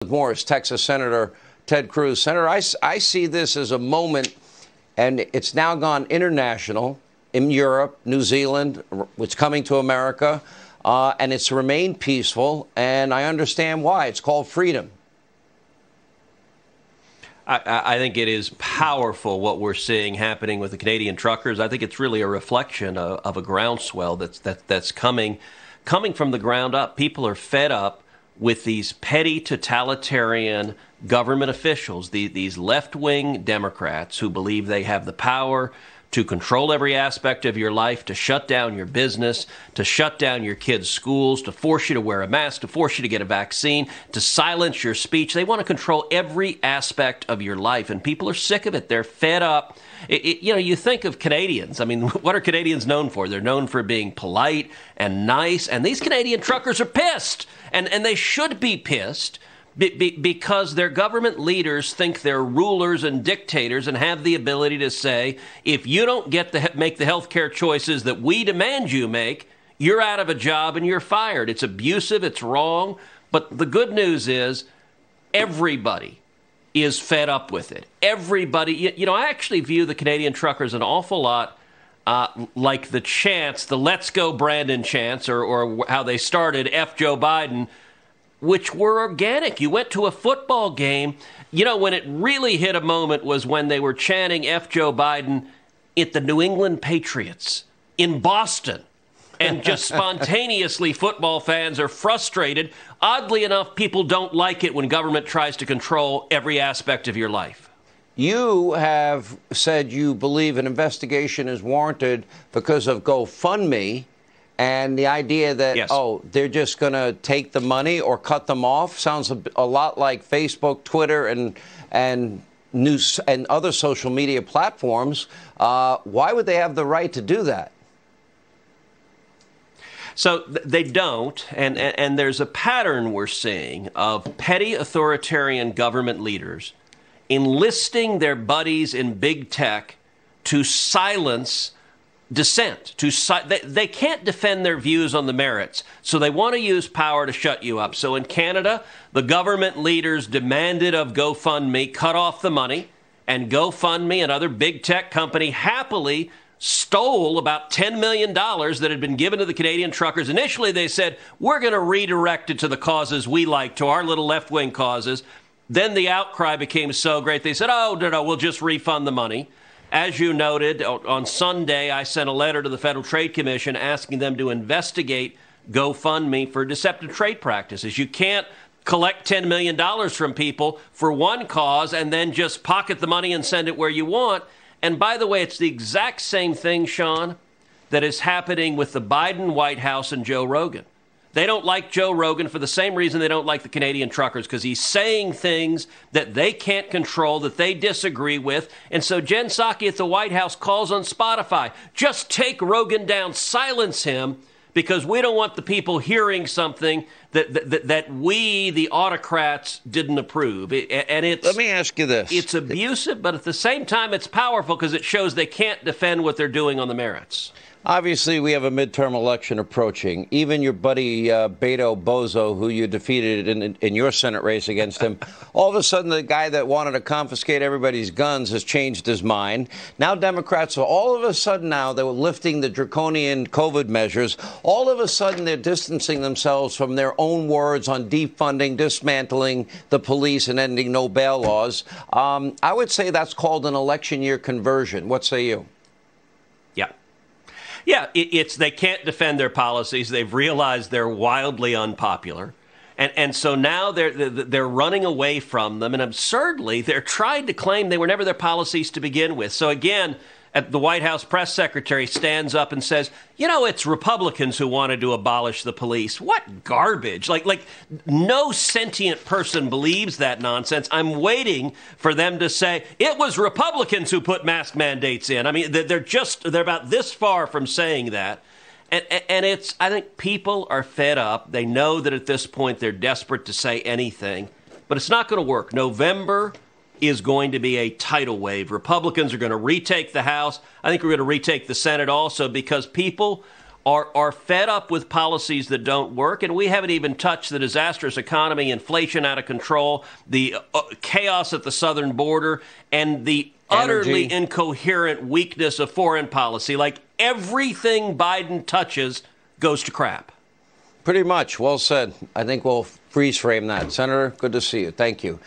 Morris, Texas Senator Ted Cruz. Senator, I see this as a moment, and it's now gone international in Europe, New Zealand, it's coming to America, and it's remained peaceful, and I understand why. It's called freedom. I think it is powerful what we're seeing happening with the Canadian truckers. I think it's really a reflection of a groundswell that's coming from the ground up. People are fed up with these petty totalitarian government officials, these left-wing Democrats who believe they have the power to control every aspect of your life, to shut down your business, to shut down your kids' schools, to force you to wear a mask, to force you to get a vaccine, to silence your speech. They want to control every aspect of your life, and people are sick of it. They're fed up. You think of Canadians. I mean, what are Canadians known for? They're known for being polite and nice, and these Canadian truckers are pissed, and they should be pissed. Because their government leaders think they're rulers and dictators and have the ability to say, if you don't make the health care choices that we demand you make, you're out of a job and you're fired. It's abusive, it's wrong. But the good news is everybody is fed up with it. Everybody, I actually view the Canadian truckers an awful lot like the chants, the Let's Go Brandon chants, or how they started, F Joe Biden, which were organic. You went to a football game. When it really hit a moment was when they were chanting F. Joe Biden at the New England Patriots in Boston. And just spontaneously, football fans are frustrated. Oddly enough, people don't like it when government tries to control every aspect of your life. You have said you believe an investigation is warranted because of GoFundMe. And the idea that, yes, they're just going to take the money or cut them off sounds a lot like Facebook, Twitter, and news and other social media platforms. Why would they have the right to do that? So they don't, and there's a pattern we're seeing of petty authoritarian government leaders enlisting their buddies in big tech to silence dissent. They can't defend their views on the merits, so they want to use power to shut you up. So in Canada, the government leaders demanded of GoFundMe cut off the money, and GoFundMe, another big tech company, happily stole about $10 million that had been given to the Canadian truckers. Initially, they said, we're going to redirect it to the causes we like, to our little left-wing causes. Then the outcry became so great, they said, no, we'll just refund the money. As you noted, on Sunday, I sent a letter to the Federal Trade Commission asking them to investigate GoFundMe for deceptive trade practices. You can't collect $10 million from people for one cause and then just pocket the money and send it where you want. And by the way, it's the exact same thing, Sean, that is happening with the Biden White House and Joe Rogan. They don't like Joe Rogan for the same reason they don't like the Canadian truckers, because he's saying things that they can't control, that they disagree with. And so Jen Psaki at the White House calls on Spotify, just take Rogan down, silence him, because we don't want the people hearing something that we, the autocrats, didn't approve. Let me ask you this. It's abusive, but at the same time, it's powerful because it shows they can't defend what they're doing on the merits. Obviously, we have a midterm election approaching. Even your buddy Beto Bozo, who you defeated in your Senate race against him, all of a sudden the guy that wanted to confiscate everybody's guns has changed his mind. Now Democrats are all of a sudden they were lifting the draconian COVID measures. All of a sudden they're distancing themselves from their own words on defunding, dismantling the police and ending no bail laws. I would say that's called an election year conversion. What say you? Yeah, it's they can't defend their policies. They've realized they're wildly unpopular. And so now they're running away from them. And absurdly, they're trying to claim they were never their policies to begin with. So again, the White House press secretary stands up and says, it's Republicans who wanted to abolish the police. What garbage. Like no sentient person believes that nonsense. I'm waiting for them to say, it was Republicans who put mask mandates in. I mean, they're about this far from saying that. And I think people are fed up. They know that at this point they're desperate to say anything. But it's not going to work. November is going to be a tidal wave. Republicans are going to retake the House. I think we're going to retake the Senate also, because people are fed up with policies that don't work, and we haven't even touched the disastrous economy, inflation out of control, the chaos at the southern border, and the utterly incoherent weakness of foreign policy. Like everything Biden touches goes to crap. Pretty much. Well said. I think we'll freeze frame that. Senator, good to see you. Thank you.